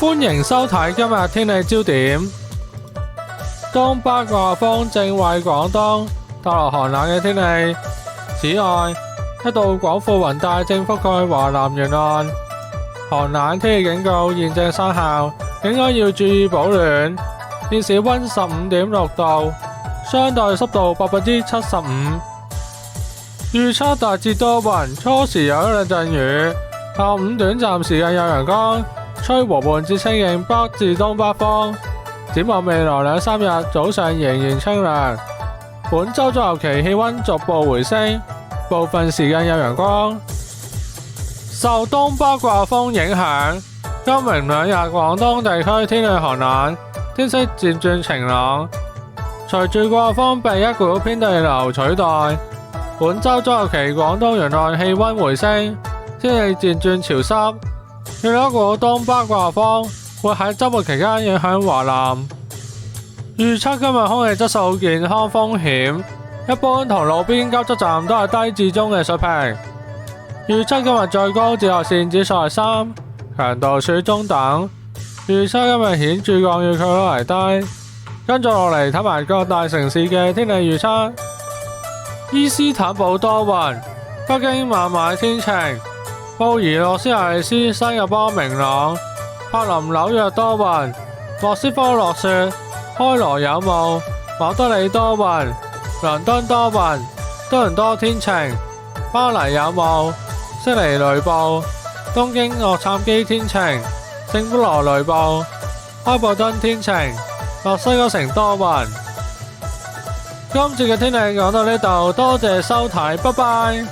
歡迎收睇今日天氣焦點。東北季候風正為廣東帶來寒冷嘅天氣。此外，一道廣闊雲帶正覆蓋華南沿岸，寒冷天氣警告現正生效，應該要注意保暖。現時溫15.6度，相對濕度75%。預測大致多雲，初時有一兩陣雨，下午短暫時間有陽光，吹和緩至清勁北至東北風。展望未來兩三日，早上仍然清涼。本周中後期氣溫逐步回升，部分時間有陽光。受東北季候風影響，今明兩日廣東地區天氣寒冷，天色漸轉晴朗。隨住季候風被一股偏地流取代，本周中後期廣東沿岸氣溫回升，天氣漸轉潮濕。另一股東北季候風會喺周末期間影響華南。預測今日空氣質素健康風險一般同路邊監測站都係低至中嘅水平。預測今日最高紫外線指數係3，強度屬於中等。預測今日顯著降雨概率為低。跟住落嚟睇埋各大城市嘅天氣預測。伊斯坦堡多雲，北京晚晚天晴，布宜諾斯艾利斯、新加坡明朗，柏林、紐約多雲，莫斯科落雪，開羅有霧，馬德里多雲，倫敦多雲，多倫多天晴，巴黎有霧，悉尼雷暴，東京洛杉磯天晴，聖保羅雷暴，開普敦天晴，墨西哥城多雲。今次嘅天氣講到呢度，多謝收睇，拜拜。